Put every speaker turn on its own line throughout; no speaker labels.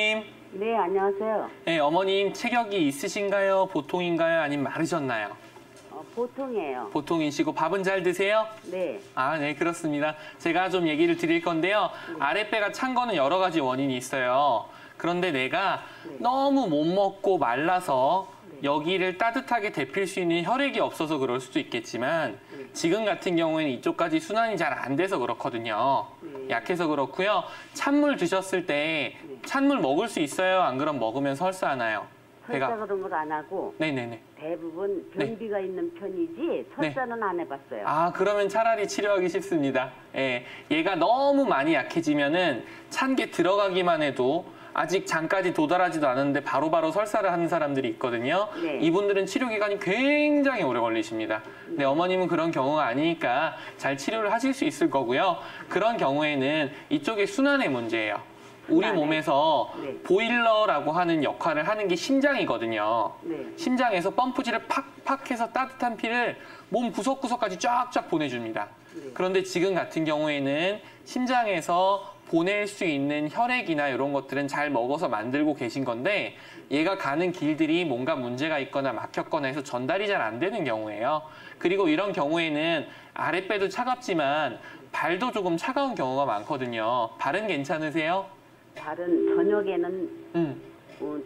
네, 안녕하세요.
네, 어머님 체격이 있으신가요? 보통인가요? 아니면 마르셨나요?
보통이에요.
보통이시고 밥은 잘 드세요?
네.
아, 네, 그렇습니다. 제가 좀 얘기를 드릴 건데요. 아랫배가 찬 거는 여러 가지 원인이 있어요. 그런데 내가 너무 못 먹고 말라서 여기를 따뜻하게 데필 수 있는 혈액이 없어서 그럴 수도 있겠지만 지금 같은 경우에는 이쪽까지 순환이 잘 안 돼서 그렇거든요. 약해서 그렇고요. 찬물 드셨을 때 찬물 먹을 수 있어요? 안 그럼 먹으면 설사하나요?
설사 그런 걸 안 하고
네네네.
대부분 변비가 있는 편이지 설사는 안 해봤어요.
아, 그러면 차라리 치료하기 쉽습니다. 예, 얘가 너무 많이 약해지면은 찬 게 들어가기만 해도 아직 장까지 도달하지도 않았는데 바로바로 설사를 하는 사람들이 있거든요.
네.
이분들은 치료 기간이 굉장히 오래 걸리십니다. 근데 어머님은 그런 경우가 아니니까 잘 치료를 하실 수 있을 거고요. 그런 경우에는 이쪽에 순환의 문제예요. 우리 몸에서 보일러라고 하는 역할을 하는 게 심장이거든요. 심장에서 펌프질을 팍팍 해서 따뜻한 피를 몸 구석구석까지 쫙쫙 보내줍니다. 그런데 지금 같은 경우에는 심장에서 보낼 수 있는 혈액이나 이런 것들은 잘 먹어서 만들고 계신 건데 얘가 가는 길들이 뭔가 문제가 있거나 막혔거나 해서 전달이 잘 안 되는 경우예요. 그리고 이런 경우에는 아랫배도 차갑지만 발도 조금 차가운 경우가 많거든요. 발은 괜찮으세요?
발은 저녁에는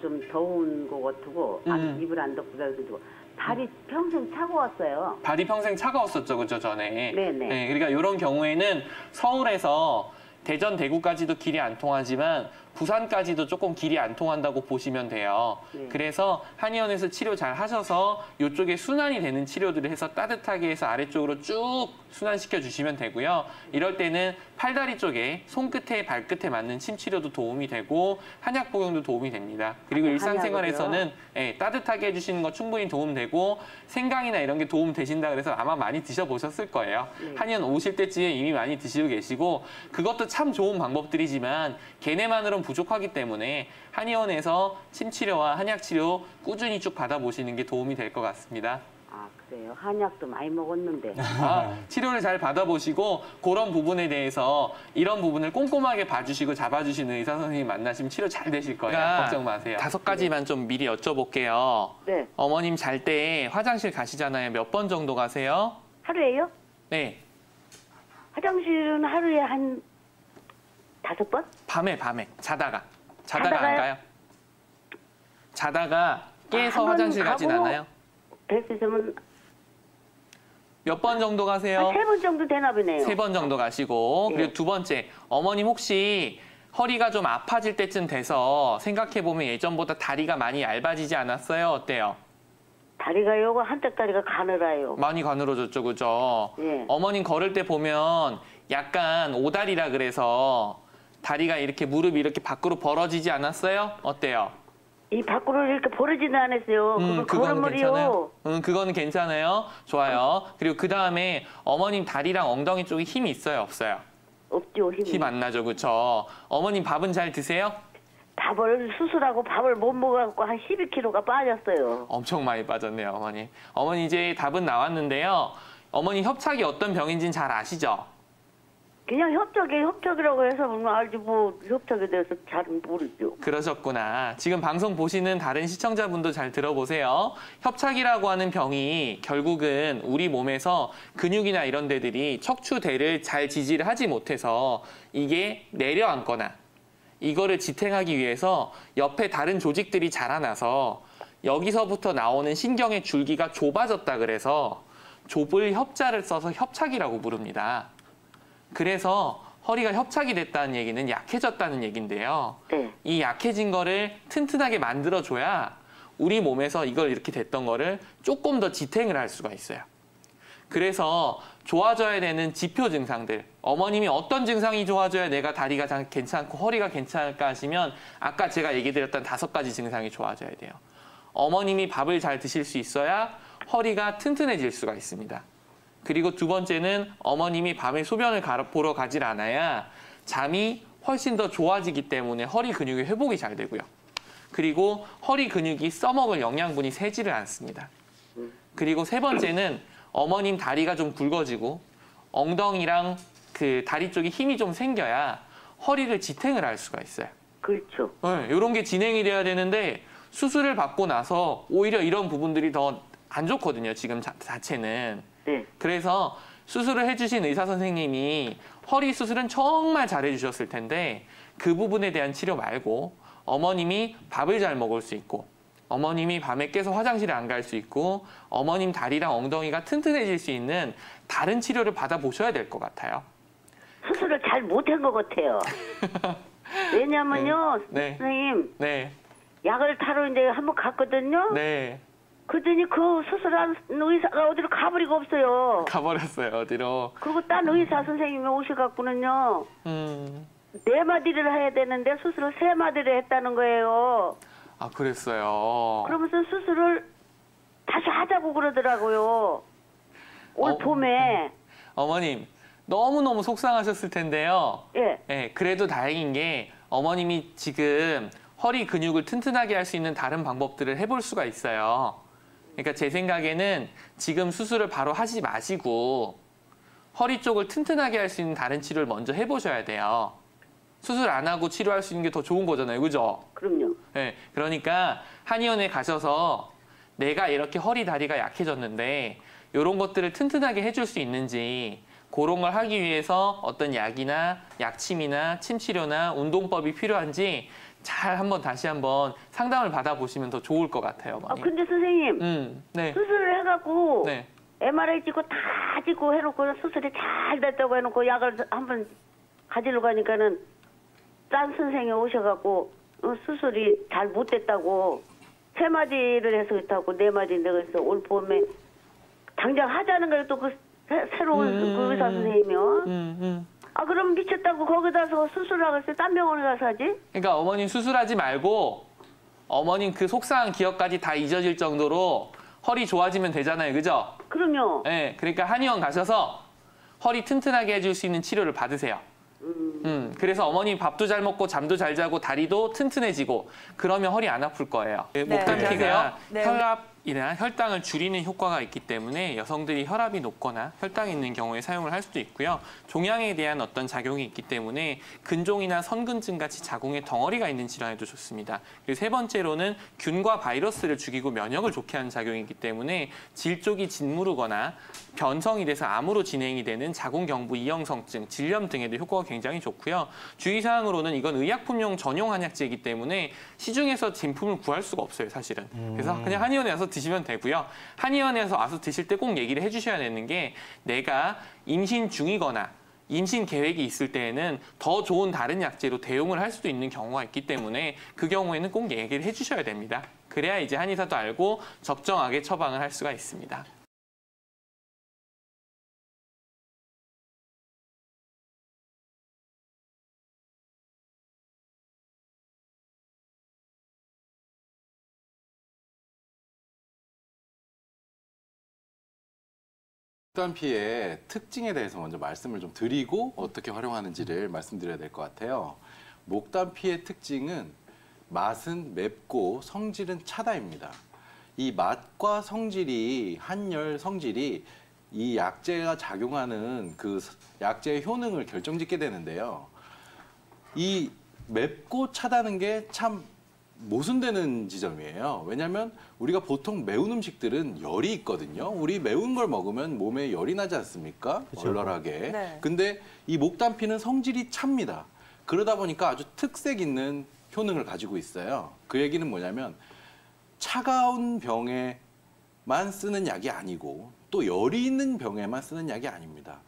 좀 더운 것 같고 입을 안 덮고 그래가지고 발이 평생 차가웠어요.
발이 평생 차가웠었죠, 그죠, 전에?
네네.
네, 그러니까 이런 경우에는 서울에서 대전, 대구까지도 길이 안 통하지만 부산까지도 조금 길이 안 통한다고 보시면 돼요. 그래서 한의원에서 치료 잘 하셔서 이쪽에 순환이 되는 치료들을 해서 따뜻하게 해서 아래쪽으로 쭉 순환시켜 주시면 되고요. 이럴 때는 팔다리 쪽에 손끝에 발끝에 맞는 침 치료도 도움이 되고 한약 복용도 도움이 됩니다. 그리고 일상생활에서는 따뜻하게 해주시는 거 충분히 도움되고 생강이나 이런 게 도움 되신다 그래서 아마 많이 드셔보셨을 거예요. 한의원 오실 때쯤에 이미 많이 드시고 계시고 그것도 참 좋은 방법들이지만 걔네만으로는 부족하기 때문에 한의원에서 침치료와 한약치료 꾸준히 쭉 받아보시는 게 도움이 될 것 같습니다.
아, 그래요? 한약도 많이 먹었는데.
치료를 잘 받아보시고 그런 부분에 대해서 이런 부분을 꼼꼼하게 봐주시고 잡아주시는 의사 선생님 만나시면 치료 잘 되실 거예요. 걱정 마세요. 5가지만 좀 미리 여쭤볼게요.
네.
어머님 잘 때 화장실 가시잖아요. 몇 번 정도 가세요?
하루에요?
네.
화장실은 하루에 한 5번?
밤에 자다가 안
자다가요?
가요? 자다가 깨서
한번
화장실 가진
가고
않아요?
뱃으면
몇 번 정도 가세요?
3번 정도 되나 보네요.
3번 정도 가시고 그리고 2번째 어머님 혹시 허리가 좀 아파질 때쯤 돼서 생각해보면 예전보다 다리가 많이 얇아지지 않았어요? 어때요?
다리가요? 한쪽 다리가 가늘어요.
많이 가늘어졌죠, 그죠?
예.
어머님 걸을 때 보면 약간 오다리라 그래서 다리가 이렇게 무릎이 이렇게 밖으로 벌어지지 않았어요? 어때요?
이 밖으로 이렇게 벌어지는 않았어요.
그거는 괜찮아요?
걸음걸이요.
그거는 괜찮아요. 좋아요. 그리고 그 다음에 어머님 다리랑 엉덩이 쪽에 힘이 있어요, 없어요?
없죠, 힘이.
힘 안 나죠, 그쵸? 어머님 밥은 잘 드세요?
밥을 수술하고 밥을 못 먹어갖고 한 12kg가 빠졌어요.
엄청 많이 빠졌네요, 어머니. 어머니 이제 답은 나왔는데요. 어머니 협착이 어떤 병인지는 잘 아시죠?
그냥 협착이라고 해서 알지 뭐 협착에 대해서 잘 모르죠.
그러셨구나. 지금 방송 보시는 다른 시청자분도 잘 들어보세요. 협착이라고 하는 병이 결국은 우리 몸에서 근육이나 이런 데들이 척추대를 잘 지지를 하지 못해서 이게 내려앉거나 이거를 지탱하기 위해서 옆에 다른 조직들이 자라나서 여기서부터 나오는 신경의 줄기가 좁아졌다 그래서 좁을 협자를 써서 협착이라고 부릅니다. 그래서 허리가 협착이 됐다는 얘기는 약해졌다는 얘기인데요. 이 약해진 거를 튼튼하게 만들어줘야 우리 몸에서 이걸 이렇게 됐던 거를 조금 더 지탱을 할 수가 있어요. 그래서 좋아져야 되는 지표 증상들. 어머님이 어떤 증상이 좋아져야 내가 다리가 괜찮고 허리가 괜찮을까 하시면 아까 제가 얘기 드렸던 5가지 증상이 좋아져야 돼요. 어머님이 밥을 잘 드실 수 있어야 허리가 튼튼해질 수가 있습니다. 그리고 2번째는 어머님이 밤에 소변을 보러 가질 않아야 잠이 훨씬 더 좋아지기 때문에 허리 근육의 회복이 잘 되고요. 그리고 허리 근육이 써먹을 영양분이 새지를 않습니다. 그리고 3번째는 어머님 다리가 좀 굵어지고 엉덩이랑 그 다리 쪽에 힘이 좀 생겨야 허리를 지탱을 할 수가 있어요.
그렇죠.
네, 이런 게 진행이 돼야 되는데 수술을 받고 나서 오히려 이런 부분들이 더 안 좋거든요. 지금 자체는.
네.
그래서 수술을 해주신 의사 선생님이 허리 수술은 정말 잘해주셨을 텐데 그 부분에 대한 치료 말고 어머님이 밥을 잘 먹을 수 있고 어머님이 밤에 깨서 화장실에 안 갈 수 있고 어머님 다리랑 엉덩이가 튼튼해질 수 있는 다른 치료를 받아보셔야 될 것 같아요.
수술을 잘 못한 것 같아요. 왜냐면요,
네.
선생님,
네,
약을 타러 이제 한번 갔거든요.
네.
그랬더니 그 수술한 의사가 어디로 가버리고 없어요.
가버렸어요, 어디로.
그리고 딴 의사 선생님이 오셔갖고는요, 네 마디를 해야 되는데 수술을 세 마디를 했다는 거예요.
아, 그랬어요.
그러면서 수술을 다시 하자고 그러더라고요. 올 봄에.
어머님, 너무너무 속상하셨을 텐데요.
예.
네, 그래도 다행인 게 어머님이 지금 허리 근육을 튼튼하게 할 수 있는 다른 방법들을 해볼 수가 있어요. 그러니까 제 생각에는 지금 수술을 바로 하지 마시고 허리 쪽을 튼튼하게 할 수 있는 다른 치료를 먼저 해보셔야 돼요. 수술 안 하고 치료할 수 있는 게 더 좋은 거잖아요. 그죠?
그럼요.
네, 그러니까 한의원에 가셔서 내가 이렇게 허리 다리가 약해졌는데 이런 것들을 튼튼하게 해줄 수 있는지 그런 걸 하기 위해서 어떤 약이나 약침이나 침치료나 운동법이 필요한지 잘 다시 한번 상담을 받아보시면 더 좋을 것 같아요. 어머니.
근데 선생님,
네.
수술을 해갖고
네.
MRI 찍고 다 찍고 해놓고 수술이 잘 됐다고 해놓고 약을 한번 가지러 가니까는 딴 선생이 오셔갖고 수술이 잘 못됐다고 세 마디를 해서 그렇다고 네 마디인데 그래서 올 봄에 당장 하자는 걸 또 그 새로운 그 의사 선생님이요. 아 그럼 미쳤다고 거기다서 수술하고 해서 딴 병원에 가서 하지?
그러니까 어머님 수술하지 말고 어머님 그 속상한 기억까지 다 잊어질 정도로 허리 좋아지면 되잖아요. 그죠?
그럼요.
네, 그러니까 한의원 가셔서 허리 튼튼하게 해줄 수 있는 치료를 받으세요. 그래서 어머니 밥도 잘 먹고 잠도 잘 자고 다리도 튼튼해지고 그러면 허리 안 아플 거예요. 목단피가
네.
혈압이나 혈당을 줄이는 효과가 있기 때문에 여성들이 혈압이 높거나 혈당이 있는 경우에 사용을 할 수도 있고요. 종양에 대한 어떤 작용이 있기 때문에 근종이나 선근증 같이 자궁에 덩어리가 있는 질환에도 좋습니다. 그리고 세 번째로는 균과 바이러스를 죽이고 면역을 좋게 하는 작용이 있기 때문에 질 쪽이 짓무르거나 변성이 돼서 암으로 진행이 되는 자궁경부 이형성증, 질염 등에도 효과가 굉장히 좋고요. 주의사항으로는 이건 의약품용 전용 한약재이기 때문에 시중에서 진품을 구할 수가 없어요, 사실은. 그래서 그냥 한의원에 와서 드시면 되고요. 한의원에서 와서 드실 때 꼭 얘기를 해주셔야 되는 게 내가 임신 중이거나 임신 계획이 있을 때에는 더 좋은 다른 약재로 대용을 할 수도 있는 경우가 있기 때문에 그 경우에는 꼭 얘기를 해주셔야 됩니다. 그래야 이제 한의사도 알고 적정하게 처방을 할 수가 있습니다.
목단피의 특징에 대해서 먼저 말씀을 좀 드리고 어떻게 활용하는지를 말씀드려야 될 것 같아요. 목단피의 특징은 맛은 맵고 성질은 차다입니다. 이 맛과 성질이 한열 성질이 이 약재가 작용하는 그 약재의 효능을 결정짓게 되는데요. 이 맵고 차다는 게 참 모순되는 지점이에요. 왜냐하면 우리가 보통 매운 음식들은 열이 있거든요. 우리 매운 걸 먹으면 몸에 열이 나지 않습니까?
그쵸.
얼얼하게.
네.
근데 이 목단피는 성질이 찹니다. 그러다 보니까 아주 특색 있는 효능을 가지고 있어요. 그 얘기는 뭐냐면 차가운 병에만 쓰는 약이 아니고 또 열이 있는 병에만 쓰는 약이 아닙니다.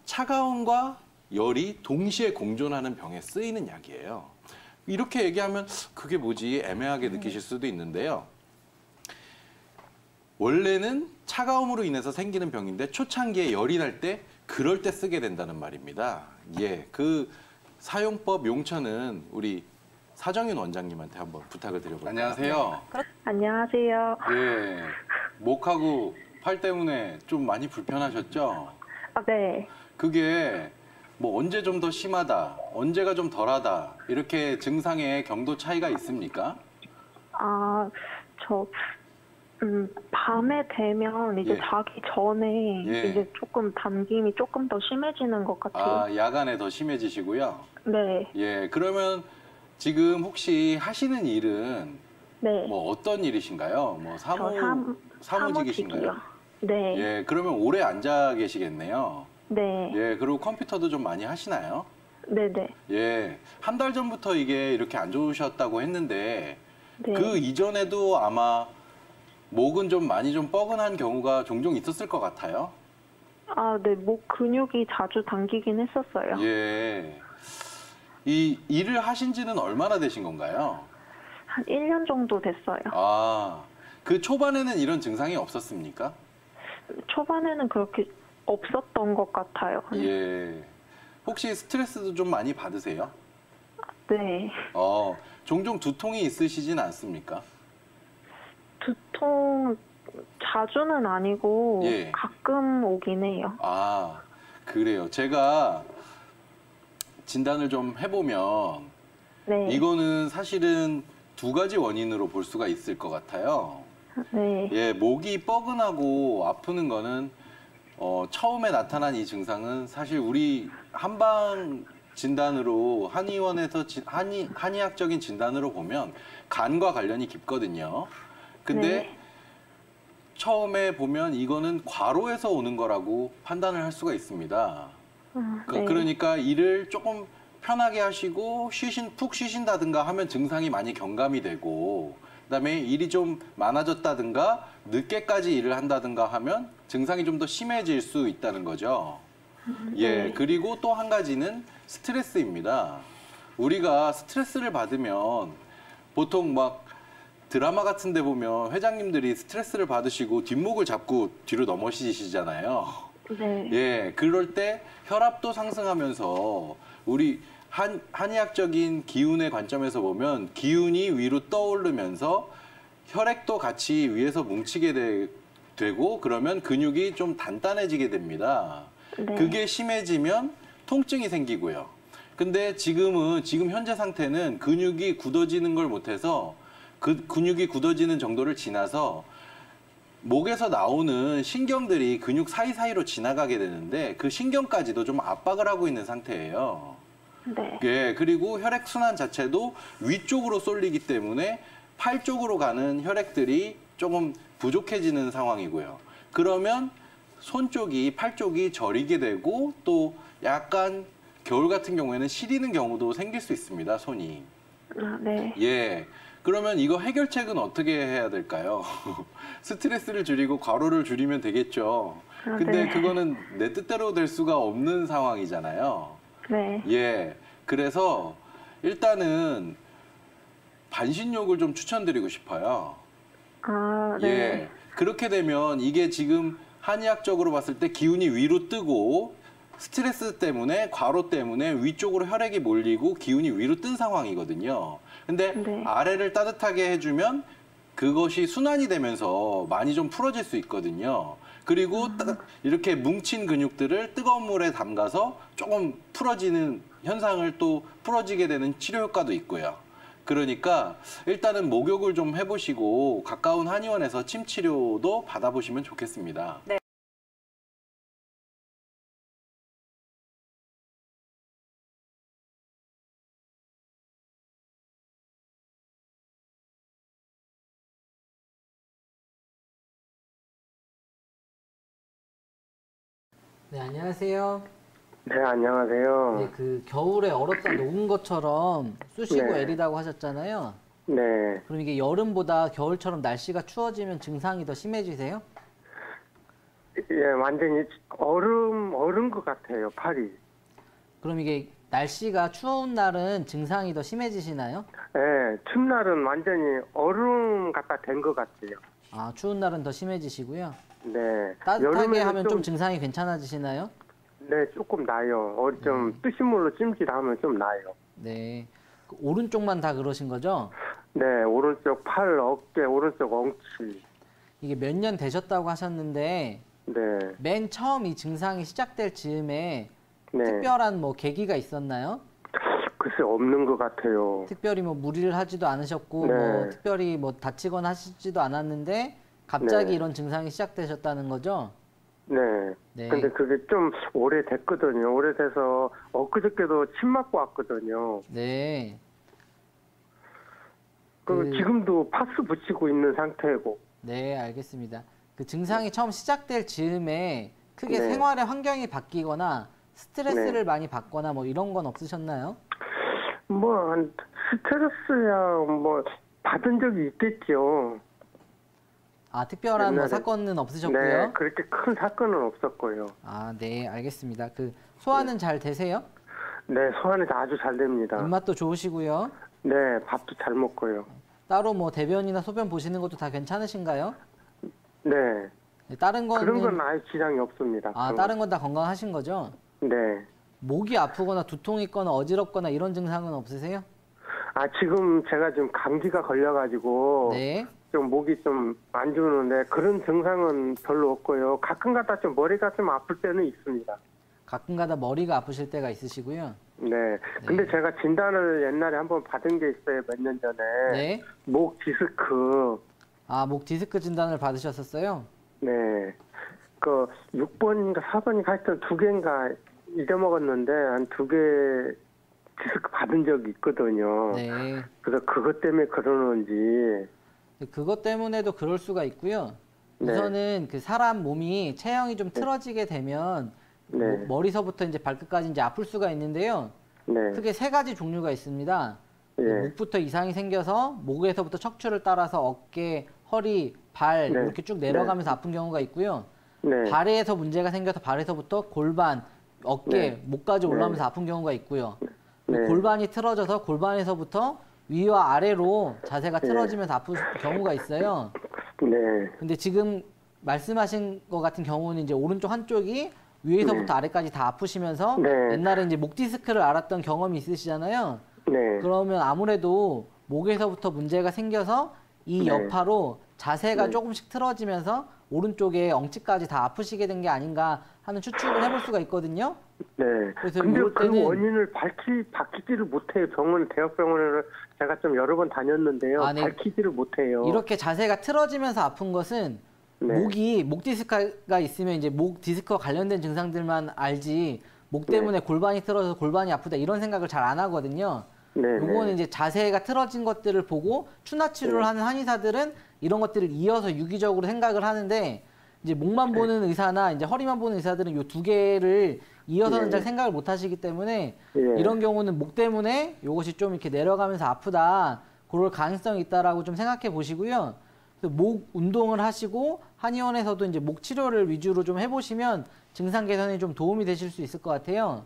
차가움과 열이 동시에 공존하는 병에 쓰이는 약이에요. 이렇게 얘기하면 그게 뭐지 애매하게 느끼실 수도 있는데요. 원래는 차가움으로 인해서 생기는 병인데 초창기에 열이 날 때 그럴 때 쓰게 된다는 말입니다. 예, 그 사용법 용처는 우리 사정윤 원장님한테 한번 부탁을 드려볼게요. 안녕하세요.
안녕하세요.
예, 목하고 팔 때문에 좀 많이 불편하셨죠?
아, 네.
그게 뭐 언제 좀 더 심하다, 언제가 좀 덜하다 이렇게 증상의 경도 차이가 있습니까?
아, 밤에 되면 이제
예.
자기 전에
예.
이제 조금 담김이 조금 더 심해지는 것 같아요.
아, 야간에 더 심해지시고요.
네.
예, 그러면 지금 혹시 하시는 일은
네.
뭐 어떤 일이신가요? 뭐
저
사무직이신가요?
사무직이요. 네.
예, 그러면 오래 앉아 계시겠네요.
네.
예, 그리고 컴퓨터도 좀 많이 하시나요?
네네.
예, 한 달 전부터 이게 이렇게 안 좋으셨다고 했는데
네.
그 이전에도 아마 목은 좀 많이 좀 뻐근한 경우가 종종 있었을 것 같아요.
아, 네. 목 근육이 자주 당기긴 했었어요.
예. 이 일을 하신 지는 얼마나 되신 건가요?
한 1년 정도 됐어요.
아, 그 초반에는 이런 증상이 없었습니까?
초반에는 그렇게 없었던 것 같아요.
예. 혹시 스트레스도 좀 많이 받으세요?
네.
종종 두통이 있으시진 않습니까?
두통 자주는 아니고
예.
가끔 오긴 해요.
아, 그래요. 제가 진단을 좀 해보면
네.
이거는 사실은 두 가지 원인으로 볼 수가 있을 것 같아요.
네.
예, 목이 뻐근하고 아프는 거는 처음에 나타난 이 증상은 사실 우리 한방 진단으로 한의원에서 한의학적인 진단으로 보면 간과 관련이 깊거든요. 근데
네.
처음에 보면 이거는 과로에서 오는 거라고 판단을 할 수가 있습니다.
네.
그러니까 일을 조금 편하게 하시고 푹 쉬신다든가 하면 증상이 많이 경감이 되고 그다음에 일이 좀 많아졌다든가 늦게까지 일을 한다든가 하면 증상이 좀 더 심해질 수 있다는 거죠. 예,
네.
그리고 또 한 가지는 스트레스입니다. 우리가 스트레스를 받으면 보통 막 드라마 같은 데 보면 회장님들이 스트레스를 받으시고 뒷목을 잡고 뒤로 넘어지시잖아요.
네.
예, 그럴 때 혈압도 상승하면서 우리 한의학적인 기운의 관점에서 보면 기운이 위로 떠오르면서 혈액도 같이 위에서 뭉치게 되고 그러면 근육이 좀 단단해지게 됩니다.
네.
그게 심해지면 통증이 생기고요. 근데 지금 현재 상태는 근육이 굳어지는 걸 못해서 그 근육이 굳어지는 정도를 지나서 목에서 나오는 신경들이 근육 사이사이로 지나가게 되는데 그 신경까지도 좀 압박을 하고 있는 상태예요.
네.
예, 그리고 혈액순환 자체도 위쪽으로 쏠리기 때문에 팔 쪽으로 가는 혈액들이 조금 부족해지는 상황이고요. 그러면 손 쪽이, 팔 쪽이 저리게 되고 또 약간 겨울 같은 경우에는 시리는 경우도 생길 수 있습니다, 손이.
아, 네.
예. 그러면 이거 해결책은 어떻게 해야 될까요? 스트레스를 줄이고 과로를 줄이면 되겠죠.
아,
근데
네.
그거는 내 뜻대로 될 수가 없는 상황이잖아요.
네.
예. 그래서 일단은 반신욕을 좀 추천드리고 싶어요.
아, 네.
예. 그렇게 되면 이게 지금 한의학적으로 봤을 때 기운이 위로 뜨고 스트레스 때문에 과로 때문에 위쪽으로 혈액이 몰리고 기운이 위로 뜬 상황이거든요. 근데
네.
아래를 따뜻하게 해주면 그것이 순환이 되면서 많이 좀 풀어질 수 있거든요. 그리고 이렇게 뭉친 근육들을 뜨거운 물에 담가서 조금 풀어지는 현상을 또 풀어지게 되는 치료 효과도 있고요. 그러니까 일단은 목욕을 좀 해보시고 가까운 한의원에서 침 치료도 받아보시면 좋겠습니다.
네.
네, 안녕하세요.
네, 안녕하세요.
네, 그 겨울에 얼었다 녹은 것처럼 쑤시고
네.
애리다고 하셨잖아요.
네,
그럼 이게 여름보다 겨울처럼 날씨가 추워지면 증상이 더 심해지세요?
예, 완전히 얼은 것 같아요, 팔이.
그럼 이게 날씨가 추운 날은 증상이 더 심해지시나요?
예, 춥날은 완전히 얼음 갖다 댄 것 같아요.
아, 추운 날은 더 심해지시고요.
네.
따뜻하게
여름에는
하면 좀 증상이 괜찮아지시나요?
네, 조금 나요. 좀 뜨신 물로 찜질하면 좀 나요.
네. 그 오른쪽만 다 그러신 거죠?
네, 오른쪽 팔, 어깨, 오른쪽 엉치.
이게 몇 년 되셨다고 하셨는데
네,
맨 처음 이 증상이 시작될 즈음에
네.
특별한 뭐 계기가 있었나요?
글쎄 없는 것 같아요.
특별히 뭐 무리를 하지도 않으셨고
네.
뭐 특별히 뭐 다치거나 하시지도 않았는데 갑자기
네.
이런 증상이 시작되셨다는 거죠?
네.
네.
근데 그게 좀 오래됐거든요. 오래돼서 엊그저께도 침 맞고 왔거든요.
네.
지금도 파스 붙이고 있는 상태고.
네, 알겠습니다. 그 증상이 처음 시작될 즈음에 크게
네.
생활의 환경이 바뀌거나 스트레스를
네.
많이 받거나 뭐 이런 건 없으셨나요?
뭐, 스트레스야, 뭐, 받은 적이 있겠죠.
아, 특별한 뭐
옛날에-
사건은 없으셨고요.
네, 그렇게 큰 사건은 없었고요.
아, 네, 알겠습니다. 그 소화는 잘 되세요?
네, 소화는 아주 잘 됩니다.
입맛도 좋으시고요.
네, 밥도 잘 먹고요.
따로 뭐 대변이나 소변 보시는 것도 다 괜찮으신가요?
네,
네, 다른 거는
그런 건 아예 지장이 없습니다.
아,
그런
다른 건 다 건강하신 거죠?
건. 네.
목이 아프거나 두통이 있거나 어지럽거나 이런 증상은 없으세요?
아, 지금 제가 좀 감기가 걸려가지고
네.
좀 목이 좀 안 좋은데 그런 증상은 별로 없고요. 가끔가다 좀 머리가 좀 아플 때는 있습니다.
가끔가다 머리가 아프실 때가 있으시고요.
네. 근데 제가 진단을 옛날에 한번 받은 게 있어요. 몇 년 전에.
네.
목 디스크.
아, 목 디스크 진단을 받으셨었어요?
네. 그 6번인가 4번인가 하여튼 2개인가 잊어먹었는데 한 2개 디스크 받은 적이 있거든요.
네.
그래서 그것 때문에 그러는지.
그것 때문에도 그럴 수가 있고요.
네.
우선은 그 사람 몸이 체형이 좀 틀어지게 되면
네.
머리서부터 이제 발끝까지 이제 아플 수가 있는데요.
네.
크게 세 가지 종류가 있습니다.
예.
목부터 이상이 생겨서 목에서부터 척추를 따라서 어깨, 허리, 발
네.
이렇게 쭉 내려가면서 아픈 경우가 있고요.
네.
발에서 문제가 생겨서 발에서부터 골반, 어깨,
네.
목까지 올라오면서 아픈 경우가 있고요.
네.
골반이 틀어져서 골반에서부터 위와 아래로 자세가 틀어지면서 아픈 경우가 있어요.
네.
근데 지금 말씀하신 것 같은 경우는 이제 오른쪽 한쪽이 위에서부터 아래까지 다 아프시면서
네.
옛날에 이제 목 디스크를 앓았던 경험이 있으시잖아요.
네.
그러면 아무래도 목에서부터 문제가 생겨서 이
네.
여파로 자세가
네.
조금씩 틀어지면서 오른쪽에 엉치까지 다 아프시게 된 게 아닌가 하는 추측을 해볼 수가 있거든요.
네.
그래서
근데
이럴
그
때는-
원인을 밝히지를 못해요. 대학병원을 제가 좀 여러 번 다녔는데요.
아, 네.
밝히지를 못해요.
이렇게 자세가 틀어지면서 아픈 것은
네.
목 디스크가 있으면 이제 목 디스크와 관련된 증상들만 알지 목 때문에 골반이 틀어져서 골반이 아프다 이런 생각을 잘 안 하거든요.
네.
요거는 이제 자세가 틀어진 것들을 보고 추나 치료를 하는 한의사들은 이런 것들을 이어서 유기적으로 생각을 하는데 이제 목만 보는 의사나 이제 허리만 보는 의사들은 요 두 개를 이어서는
네.
잘 생각을 못 하시기 때문에
예.
이런 경우는 목 때문에 요것이 좀 이렇게 내려가면서 아프다 그럴 가능성이 있다라고 좀 생각해 보시고요. 그래서 목 운동을 하시고 한의원에서도 이제 목 치료를 위주로 좀 해보시면 증상 개선에 좀 도움이 되실 수 있을 것 같아요.